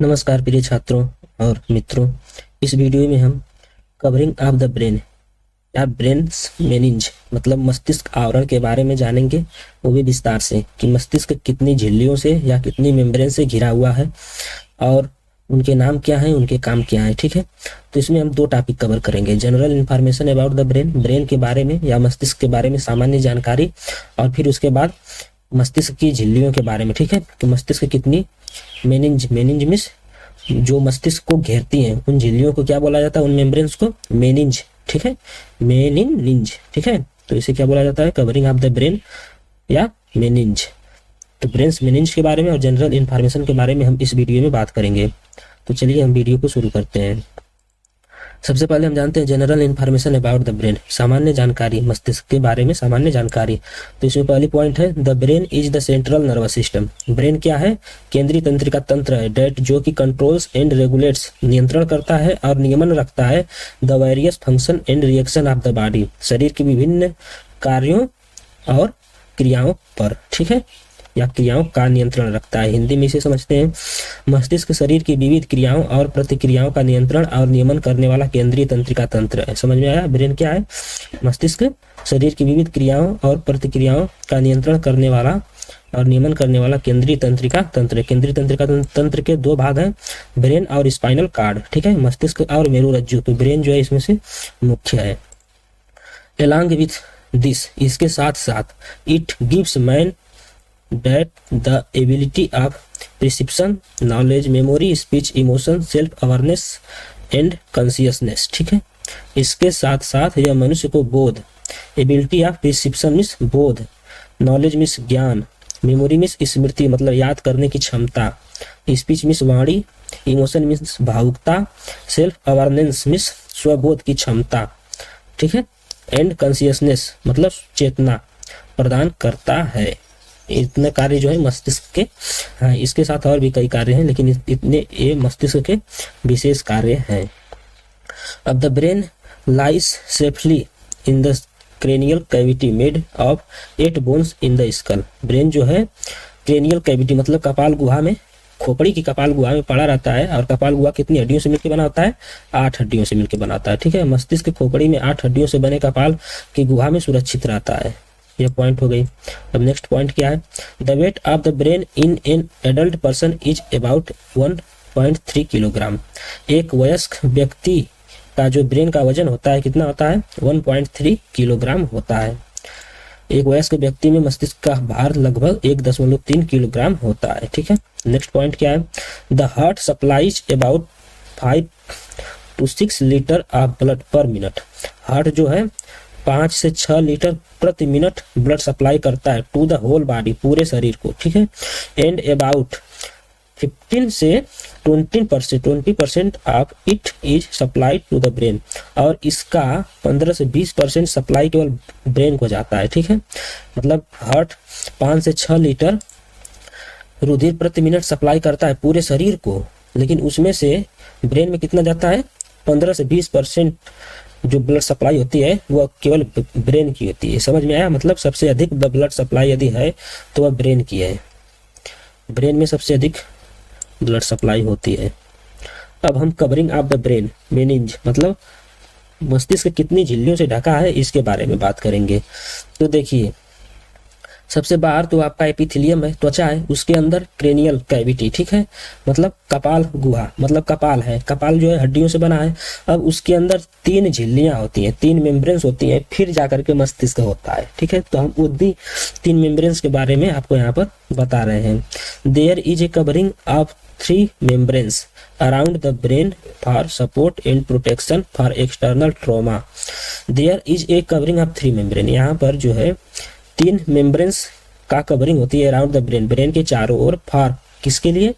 नमस्कार प्रिय छात्रों और मित्रों। इस वीडियो में हम कवरिंग ऑफ द ब्रेन या ब्रेन्स मेनिंज मतलब मस्तिष्क आवरण के बारे में जानेंगे, वो भी विस्तार से कि मस्तिष्क कितनी झिल्लियों से या कितनी मेम्ब्रेन से घिरा हुआ है और उनके नाम क्या हैं, उनके काम क्या हैं। ठीक है, तो इसमें हम दो टॉपिक कवर करेंगे। General information about the brain, brain के बारे में या मस्तिष्क के बारे में सामान्य जानकारी, और फिर उसके बाद मस्तिष्क की झिल्लियों के बारे में। ठीक है, कि मस्तिष्क कितनी मेनिंज मीन्स जो मस्तिष्क को घेरती हैं, उन झिल्लियों को क्या बोला जाता है, उन मेम्ब्रेन्स को मेनिंज। ठीक है, मेनिंज। ठीक है, तो इसे क्या बोला जाता है, कवरिंग ऑफ द ब्रेन या मेनिंज। तो ब्रेन्स मेनिंज के बारे में और जनरल इन्फॉर्मेशन के बारे में हम इस वीडियो में बात करेंगे। तो चलिए हम वीडियो को शुरू करते हैं। सबसे पहले हम जानते हैं general information about the brain, सामान्य जानकारी, मस्तिष्क के बारे में सामान्य जानकारी। तो इसमें पहली पॉइंट है the brain is the central nervous system. Brain क्या है, केंद्रीय तंत्रिका तंत्र है, डेट जो कि कंट्रोल्स एंड रेगुलेट्स नियंत्रण करता है और नियमन रखता है the various function and reaction of the body, शरीर के विभिन्न कार्यों और क्रियाओं पर। ठीक है, या क्रियाओं का नियंत्रण रखता है। हिंदी में इसे समझते हैं मस्तिष्क शरीर की विविध क्रियाओं और प्रतिक्रियाओं का नियंत्रण और नियमन करने वाला केंद्रीय तंत्रिका तंत्र है। समझ में आया, ब्रेन क्या है, मस्तिष्क शरीर की विविध क्रियाओं और प्रतिक्रियाओं का नियंत्रण करने वाला और नियमन करने वाला केंद्रीय तंत्रिका तंत्र। केंद्रीय तंत्रिका तंत्र के दो भाग हैं, ब्रेन और स्पाइनल कार्ड। ठीक है, मस्तिष्क और मेरुरज्जु। तो ब्रेन जो है इसमें से मुख्य है। एलॉन्ग विथ दिस, इसके साथ साथ, it gives man that the ability of perception, knowledge, memory, speech, emotion, self awareness and consciousness। ठीक है, इसके साथ साथ यह मनुष्य को बोध, एबिलिटी ऑफ perception मीन्स बोध, नॉलेज मीन्स ज्ञान, मेमोरी मीन्स स्मृति मतलब याद करने की क्षमता, स्पीच मीन्स वाणी, इमोशन मीन्स भावुकता, सेल्फ अवेयरनेस मीन्स स्वबोध की क्षमता। ठीक है, एंड कॉन्शियसनेस मतलब चेतना प्रदान करता है। इतने कार्य जो है मस्तिष्क के, हाँ इसके साथ और भी कई कार्य हैं, लेकिन इतने ये मस्तिष्क के विशेष कार्य हैं। अब the brain lies safely in the cranial cavity made of 8 bones in the skull. Brain जो है क्रेनियल कैविटी मतलब कपाल गुहा में, खोपड़ी की कपाल गुहा में पड़ा रहता है। और कपाल गुहा कितनी हड्डियों से मिलकर बना होता है, 8 हड्डियों से मिलकर बना होता है। ठीक है, मस्तिष्क खोपड़ी में 8 हड्डियों से बने कपाल की गुहा में सुरक्षित रहता है। ये पॉइंट हो गई। अब नेक्स्ट पॉइंट क्या है, the weight of the brain in an adult person is about 1.3 kilogram. एक वयस्क व्यक्ति का जो ब्रेन का वजन होता है कितना होता है, 1.3 किलोग्राम होता है। एक वयस्क व्यक्ति में मस्तिष्क का भार लगभग 1.3 किलोग्राम होता है। ठीक है, नेक्स्ट पॉइंट क्या है, the heart supplies about 5 to 6 litre of blood पर मिनट। हार्ट जो है 5 से 6 लीटर प्रति मिनट ब्लड सप्लाई करता है टू द होल बॉडी, पूरे शरीर को। ठीक है, एंड अबाउट 15 से 20% of it is supplied to the brain. और इसका 15 से 20% सप्लाई केवल ब्रेन को जाता है। ठीक है, मतलब हार्ट 5 से 6 लीटर रुधिर प्रति मिनट सप्लाई करता है पूरे शरीर को, लेकिन उसमें से ब्रेन में कितना जाता है, 15 से 20% जो ब्लड सप्लाई होती है वह केवल ब्रेन की होती है। समझ में आया, मतलब सबसे अधिक ब्लड सप्लाई यदि है तो वह ब्रेन की है, ब्रेन में सबसे अधिक ब्लड सप्लाई होती है। अब हम covering of the brain meninges मतलब मस्तिष्क कितनी झिल्लियों से ढका है इसके बारे में बात करेंगे। तो देखिए, सबसे बाहर तो आपका एपिथेलियम है, त्वचा है, उसके अंदर क्रेनियल कैविटी। ठीक है, मतलब कपाल गुहा मतलब कपाल है, कपाल जो है हड्डियों से बना है। अब उसके अंदर 3 झिल्लियां होती हैं, 3 मेम्ब्रेन्स होती हैं, फिर जाकर के मस्तिष्क होता है। ठीक है, तो हम उन्हीं 3 मेम्ब्रेन्स के बारे में आपको यहाँ पर बता रहे हैं। There is a covering of 3 membranes around the brain for support and protection for external trauma. There is a covering of 3 membrane, यहाँ पर जो है 3 मेम्ब्रेन्स का कवरिंग होती है अराउंड द ब्रेन, ब्रेन के चारों ओर। फॉर किसके लिए,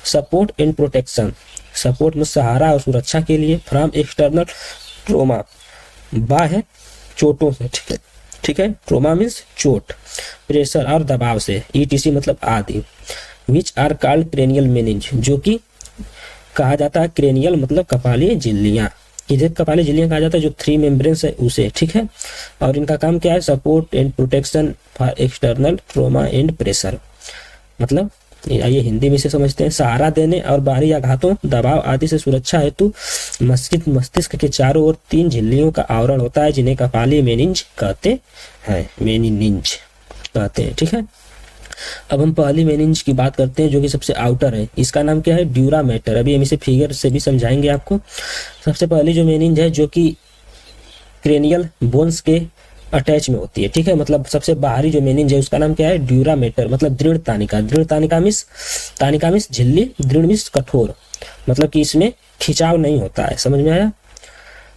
सपोर्ट एंड प्रोटेक्शन, सपोर्ट में सहारा और सुरक्षा के लिए, फ्रॉम एक्सटर्नल ट्रोमा बाह्य चोटों से। ठीक है, ठीक है, ट्रोमा मीन्स चोट, प्रेशर और दबाव से, ईटीसी मतलब आदि। Which are called cranial meninges, जो कि कहा जाता है क्रेनियल मतलब कपालीय झिल्लियां, इधर कपाली झिल्लियां कहा जाता है जो 3 मेम्ब्रेन्स है उसे। ठीक है, और इनका काम क्या है, support and protection for external trauma and pressure, मतलब आइए हिंदी में से समझते हैं। सहारा देने और बाहरी आघातों, दबाव आदि से सुरक्षा हेतु मस्तिष्क के चारों ओर 3 झिल्लियों का आवरण होता है, जिन्हें कपाली मेनिंज कहते हैं, मेनिनिंज कहते हैं। ठीक है, अब हम पहली मेनिंज की बात करते हैं जो कि सबसे आउटर है। इसका नाम क्या है? Dura mater. अभी हम इसे फिगर से भी समझाएंगे आपको। सबसे पहली जो मेनिंज है जो कि क्रेनियल बोन्स के अटैच में होती है। ठीक है, मतलब सबसे बाहरी जो मेनिंज है उसका नाम क्या है? ड्यूरा मैटर, मतलब दृढ़ तानिका। दृढ़ तानिका मिस झिल्ली, दृढ़ मिस कठोर, मतलब कि इसमें खिंचाव नहीं होता है। समझ में आया?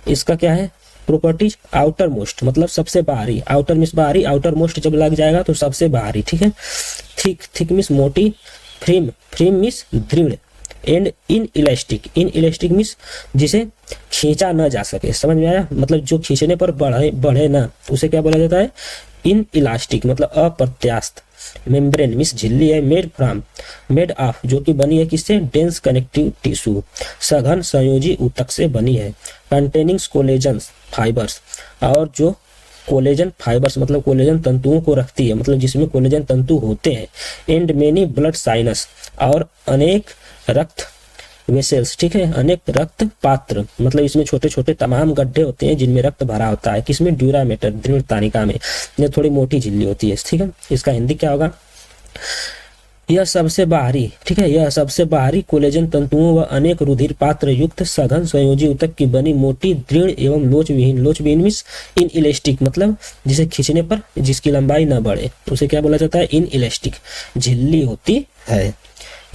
इसका क्या है प्रॉपर्टीज? आउटर मोस्ट, मतलब सबसे बाहरी। आउटर मिस बाहरी, आउटर मोस्ट जब लग जाएगा तो सबसे बाहरी। ठीक है, थिक मिस मोटी, फ्रीम मिस दृढ़, एंड इन इलास्टिक मिस जिसे खींचा न जा सके। समझ में आया? मतलब जो खींचने पर बढ़े ना, उसे क्या बोला जाता है? इन इलास्टिक, मतलब अप्रत्यास्थ। मेम्ब्रेन मिस झिल्ली है, मेड ऑफ, जो कि बनी है किससे? डेंस कनेक्टिव टिश्यू, सघन संयोजी ऊतक से बनी है। कंटेनिंग कोलेजन फाइबर्स, और जो कोलेजन फाइबर्स मतलब कोलेजन तंतुओं को रखती है, मतलब जिसमें कोलेजन तंतु होते हैं। एंड मेनी ब्लड साइनस, और अनेक रक्त वेसल्स। ठीक है, अनेक रक्त पात्र, मतलब इसमें छोटे छोटे तमाम गड्ढे होते हैं जिनमें रक्त भरा होता है। किसमें? ड्यूरा मैटर, दृढ़ तानिका में। ये थोड़ी मोटी झिल्ली होती है। ठीक है, इसका हिंदी क्या होगा? यह सबसे बाहरी, ठीक है, यह सबसे बाहरी कोलेजन तंतुओं व अनेक रुधिर पात्र युक्त सघन संयोजी ऊतक की बनी मोटी, दृढ़ एवं लोचविहीन मिस इन इलास्टिक, मतलब जिसे खींचने पर जिसकी लंबाई न बढ़े उसे क्या बोला जाता है? इन इलास्टिक झिल्ली होती है।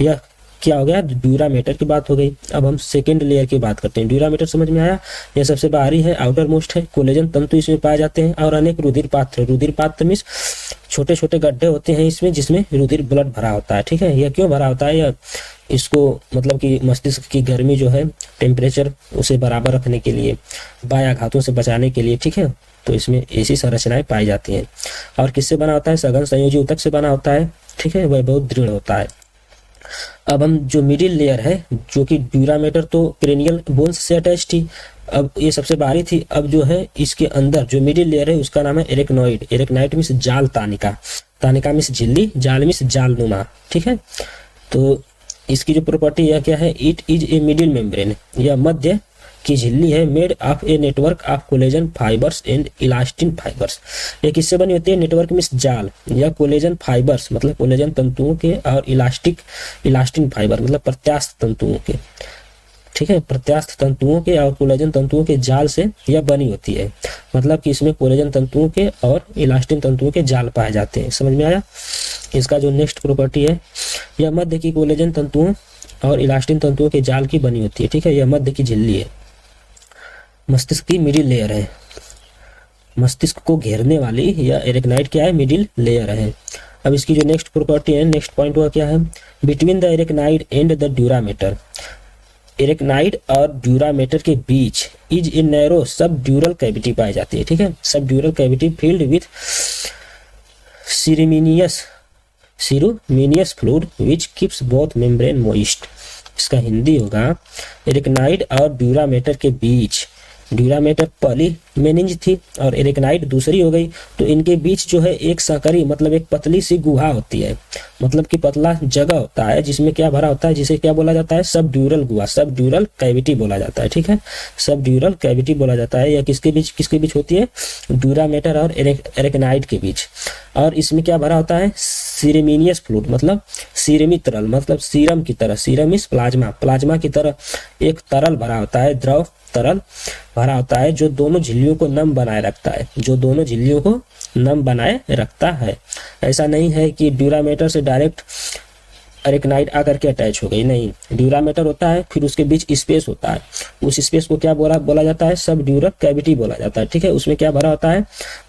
यह क्या हो गया? ड्यूरा मैटर की बात हो गई। अब हम सेकेंड लेयर की बात करते हैं। ड्यूरा मैटर समझ में आया? यह सबसे बाहरी है, आउटर मोस्ट है, कोलेजन तंतु इसमें पाए जाते हैं, और अनेक रुधिर पात्र मीन्स छोटे छोटे गड्ढे होते हैं इसमें, जिसमें रुधिर ब्लड भरा होता है। ठीक है, यह क्यों भरा होता है? यह इसको मतलब कि मस्तिष्क की गर्मी जो है, टेम्परेचर उसे बराबर रखने के लिए, बाह्याघातों से बचाने के लिए। ठीक है, तो इसमें ऐसी संरचनाएं पाई जाती हैं। और किससे बना होता है? सघन संयोजी ऊतक से बना होता है। ठीक है, वह बहुत दृढ़ होता है। अब हम जो मिडिल लेयर है, जो कि ड्यूरा मैटर तो क्रेनियल बोन्स से अटैच थी, अब ये सबसे बाहरी थी। अब जो है इसके अंदर जो मिडिल लेयर है उसका नाम है एरेक्नॉइड मीन्स जाल तानिका मीन्स झिल्ली, जाल मीन्स जालनुमा। ठीक है, तो इसकी जो प्रॉपर्टी है क्या है? It is a middle membrane, यह मध्य की झिल्ली है, made of a network of collagen fibres and elastin fibres. ये किससे बनी होती है? नेटवर्क मीन्स जाल, या कोलेजन फाइबर्स मतलब कोलेजन तंतुओं के, और इलास्टिन फाइबर मतलब प्रत्यास्थ तंतुओं के। ठीक है, प्रत्यास्थ तंतुओं के और कोलेजन तंतुओं के जाल से यह बनी होती है, मतलब कि इसमें कोलेजन तंतुओं के और इलास्टिन तंतुओं के जाल पाए जाते हैं। समझ में आया? इसका जो नेक्स्ट प्रॉपर्टी है, यह मध्य की कोलेजन तंतुओं और इलास्टिन तंतुओं के जाल की बनी होती है। ठीक है, यह मध्य की झिल्ली है, मस्तिष्क की मिडिल लेयर है, मस्तिष्क को घेरने वाली यह एरेक्नाइड क्या है? मिडिल लेयर है। अब इसकी जो नेक्स्ट प्रॉपर्टी है, नेक्स्ट पॉइंट वह क्या है? Between the arachnid and the dura mater, arachnid और ड्यूरा मैटर के बीच इज ए नैरो सब ड्यूरल कैविटी पाई जाती है। ठीक है, subdural cavity filled with seromucinous fluid which keeps both membrane moist. इसका हिंदी होगा, एरेक्नाइड और ड्यूरा मैटर के बीच, ड्यूरा मैटर पहली मेनिंज थी और एरेक्नाइड दूसरी हो गई, तो इनके बीच जो है एक सकरी मतलब एक पतली सी गुहा होती है, मतलब कि पतला जगह होता है जिसमें क्या भरा होता है, जिसे क्या बोला जाता है? सब ड्यूरल गुहा, सब ड्यूरल कैविटी बोला जाता है। ठीक है, सब ड्यूरल कैविटी बोला जाता है। यह किसके बीच होती है? ड्यूरा मैटर और एरेक्नाइड के बीच। और इसमें क्या भरा होता है? सीरेमिनियस फ्लूइड मतलब सीरमी तरल, मतलब सीरम की तरह, सीरम इस प्लाज्मा की तरह एक तरल भरा होता है, द्रव तरल भरा होता है, जो दोनों झिल्लियों को नम बनाए रखता है। ऐसा नहीं है कि ड्यूरा मैटर से डायरेक्ट एरेक्नाइड आकर के अटैच हो गई, नहीं। ड्यूरा मैटर होता है, फिर उसके बीच स्पेस होता है, उस स्पेस को क्या बोला जाता है? सब ड्यूरल कैविटी बोला जाता है। ठीक है, उसमें क्या भरा होता है?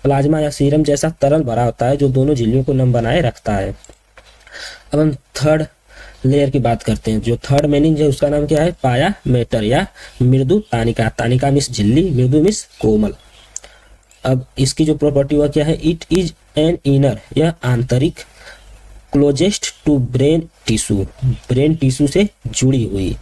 प्लाज्मा या सीरम जैसा तरल भरा होता है, जो दोनों झिल्लियों को नम बनाए रखता है। अब हम थर्ड लेयर की बात करते हैं। जो थर्ड मेनिंज है उसका नाम क्या है? पाया मैटर या मृदु तानिका मिस झिल्ली, मृदु मिस कोमल। अब इसकी जो प्रॉपर्टी हुआ क्या है? इट इज एन इनर, यह आंतरिक, क्लोजेस्ट टू ब्रेन टिश्यू से जुड़ी हुई,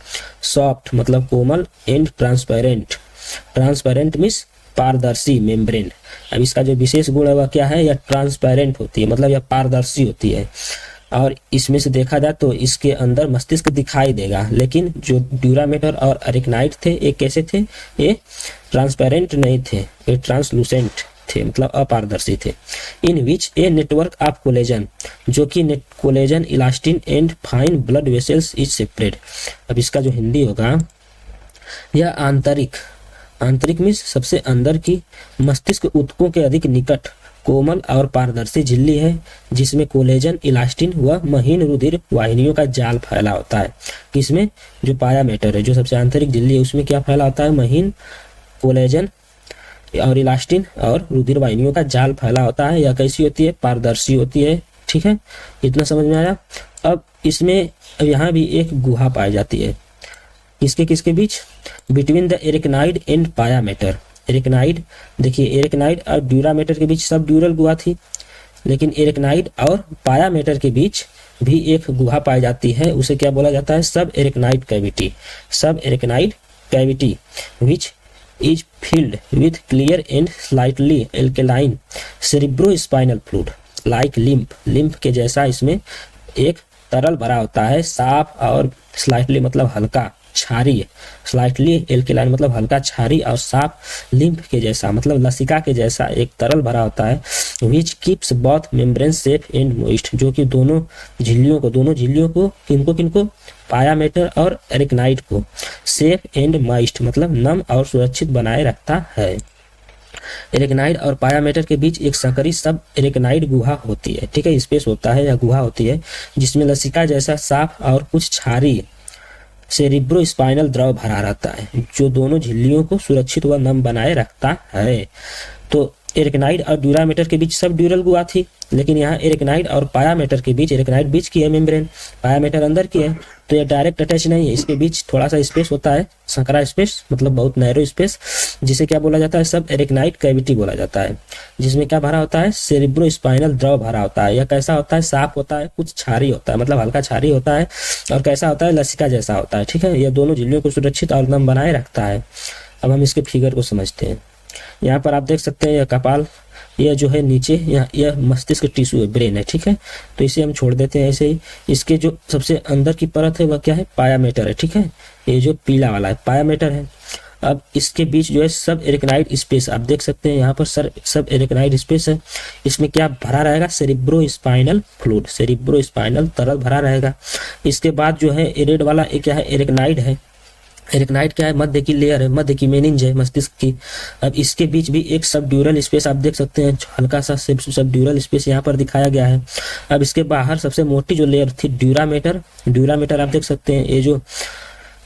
सॉफ्ट मतलब कोमल, एंड ट्रांसपेरेंट मिस पारदर्शी मेम्ब्रेन। अब इसका जो विशेष गुण है वह क्या है? यह ट्रांसपेरेंट होती है, मतलब यह पारदर्शी होती है। और इसमें से देखा जाए तो इसके अंदर मस्तिष्क दिखाई देगा, लेकिन जो ड्यूरामेटर और अरेक्नाइड थे ये कैसे थे, ये ट्रांसपेरेंट नहीं थे, ये ट्रांसलूसेंट थे, मतलब अपारदर्शी थे। इन विच ए नेटवर्क ऑफ कोलेजन, जो कि collagen elastin and fine blood vessels is separate. अब इसका जो हिंदी होगा, यह आंतरिक मीन्स सबसे अंदर की मस्तिष्क ऊतकों के अधिक निकट कोमल और पारदर्शी झिल्ली है, जिसमें कोलेजन इलास्टिन व महीन रुधिर वाहिनियों का जाल फैला होता है। इसमें जो पाया मैटर है, जो सबसे आंतरिक झिल्ली है, उसमें क्या फैला होता है, महीन कोलेजन और इलास्टिन और रुधिर वाहिनियों का जाल फैला होता है। यह कैसी होती है, पारदर्शी होती है। ठीक है, इतना समझ में आया। अब इसमें यहाँ भी एक गुहा पाई जाती है, किसके बीच, बिटवीन द एरेक्नाइड एंड पाया मैटर। एरेक्नाइड, देखिए एरेक्नाइड और ड्यूरामेटर के बीच सब ड्यूरल गुहा थी, लेकिन एरेक्नाइड और पाया मैटर के बीच भी एक गुहा पाई जाती है, उसे क्या बोला जाता है, सब एरेक्नाइड कैविटी। सब arachnid cavity which is filled with clear and slightly alkaline cerebrospinal fluid like lymph के जैसा इसमें एक तरल भरा होता है, साफ और स्लाइटली मतलब हल्का, क्षारीय, स्लाइटली एल्केलाइन मतलब हल्का क्षारी, और साफ लिम्फ के जैसा मतलब लसिका के जैसा एक तरल भरा होता है। विच keeps both membrane safe and moist, जो कि दोनों झिल्लियों को किनको पाया मैटर और एरेक्नाइड को सेफ एंड मॉइस्ट मतलब नम और सुरक्षित बनाए रखता है। एरेक्नाइड और पाया मैटर के बीच एक संकरी सब एरेक्नाइड गुहा होती है। ठीक है, स्पेस होता है या गुहा होती है, जिसमें लसिका जैसा साफ और कुछ क्षारीय सेरिब्रोस्पाइनल द्रव भरा रहता है, जो दोनों झिल्लियों को सुरक्षित व नम बनाए रखता है। तो एरेक्नाइड और ड्यूरामेटर के बीच सब ड्यूरल गुहा थी, लेकिन यहाँ एरेक्नाइड और पाया मैटर के बीच, एरेक्नाइड बीच की है मेम्ब्रेन, पाया मैटर अंदर की है, तो ये डायरेक्ट अटैच नहीं है, इसके बीच थोड़ा सा स्पेस होता है, संकरा स्पेस मतलब बहुत नैरो स्पेस, जिसे क्या बोला जाता है, सब एरेक्नाइड कैविटी बोला जाता है, जिसमें क्या भरा होता है, सेरिब्रोस्पाइनल द्रव भरा होता है। यह कैसा होता है, साफ होता है, कुछ क्षारी होता है मतलब हल्का क्षारी होता है, और कैसा होता है, लसिका जैसा होता है। ठीक है, यह दोनों झिल्लियों को सुरक्षित और नम बनाए रखता है। अब हम इसके फिगर को समझते हैं। यहाँ पर आप देख सकते हैं यह कपाल, यह जो है नीचे, यह मस्तिष्क टिश्यू है, ब्रेन है। ठीक है, तो इसे हम छोड़ देते हैं ऐसे ही। इसके जो सबसे अंदर की परत है वह क्या है, पाया मैटर है। ठीक है, ये जो पीला वाला है पाया मैटर है। अब इसके बीच जो है सब एरेक्नाइड स्पेस, आप देख सकते हैं यहाँ पर सब एरेक्नाइड स्पेस है। इसमें क्या भरा रहेगा, सेरिब्रोस्पाइनल फ्लूइड, सेरिब्रोस्पाइनल तरल भरा रहेगा। इसके बाद जो है रेड वाला एक क्या है, एरेक्नाइड है। एरेक्नाइड क्या है, मध्य की लेयर है, मध्य की मेनिंज है मस्तिष्क की। अब इसके बीच भी एक सब ड्यूरल स्पेस आप देख सकते हैं, हल्का सा सब ड्यूरल स्पेस यहाँ पर दिखाया गया है। अब इसके बाहर सबसे मोटी जो लेयर थी ड्यूरामेटर आप देख सकते हैं, ये जो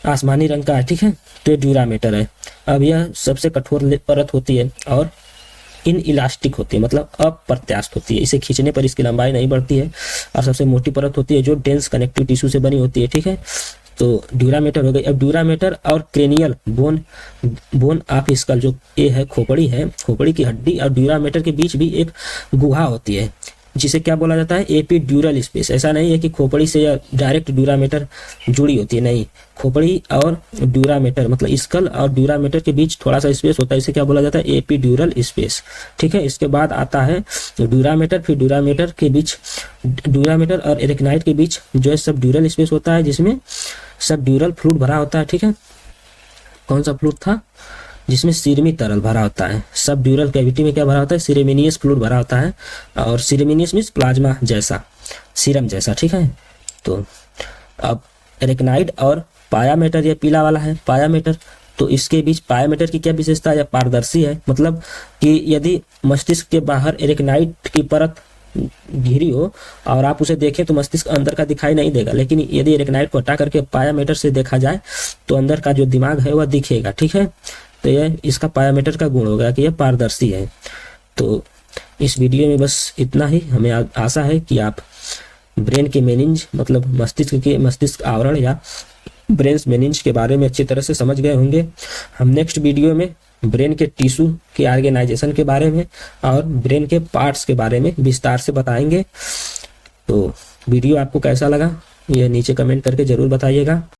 आसमानी रंग का है। ठीक है, तो ये ड्यूरामेटर है। अब यह सबसे कठोर परत होती है और इन इलास्टिक होती है मतलब अप्रत्यास्थ होती है, इसे खींचने पर इसकी लंबाई नहीं बढ़ती है। और सबसे मोटी परत होती है जो डेंस कनेक्टिव टिश्यू से बनी होती है। ठीक है, तो ड्यूरामेटर हो गई। अब ड्यूरामेटर और क्रेनियल बोन ऑफ स्कल, जो ये है खोपड़ी की हड्डी, और ड्यूरामेटर के बीच भी एक गुहा होती है, जिसे क्या बोला जाता है, एपिड्यूरल स्पेस। ऐसा नहीं है कि खोपड़ी से या डायरेक्ट ड्यूरामेटर जुड़ी होती है, नहीं, खोपड़ी और ड्यूरामेटर मतलब स्कल और ड्यूरामेटर के बीच थोड़ा सा स्पेस होता है, इसे क्या बोला जाता है, एपिड्यूरल स्पेस। ठीक है, इसके बाद आता है ड्यूरामेटर, फिर ड्यूरामेटर के बीच, ड्यूरामेटर और एरेक्नाइड के बीच जो है सब ड्यूरल स्पेस होता है, जिसमें सब ड्यूरल फ्लूइड भरा होता है। ठीक है, कौन सा फ्लूइड था, जिसमें सीरमी तरल भरा होता है। सब ड्यूरल कैविटी में क्या भरा होता है, सीरेमिनियस फ्लूइड भरा होता है, और सीरेमिनियस मीन्स प्लाज्मा जैसा, सीरम जैसा। ठीक है, तो अब एरेक्नाइड और पाया मैटर, ये पीला वाला है पाया मैटर, तो इसके बीच पाया मैटर की क्या विशेषता है, या पारदर्शी है, मतलब कि यदि मस्तिष्क के बाहर एरेक्नाइड की परत घिरी हो और आप उसे देखें तो मस्तिष्क अंदर का दिखाई नहीं देगा, लेकिन यदि एरेक्नाइड को हटा करके पाया मैटर से देखा जाए तो अंदर का जो दिमाग है वह दिखेगा। ठीक है, तो यह इसका पाया मैटर का गुण होगा कि यह पारदर्शी है। तो इस वीडियो में बस इतना ही। हमें आशा है कि आप ब्रेन के मेनिंज मतलब मस्तिष्क आवरण या ब्रेन मेनिंज के बारे में अच्छी तरह से समझ गए होंगे। हम नेक्स्ट वीडियो में ब्रेन के टिश्यू के ऑर्गेनाइजेशन के बारे में और ब्रेन के पार्ट्स के बारे में विस्तार से बताएंगे। तो वीडियो आपको कैसा लगा, यह नीचे कमेंट करके जरूर बताइएगा।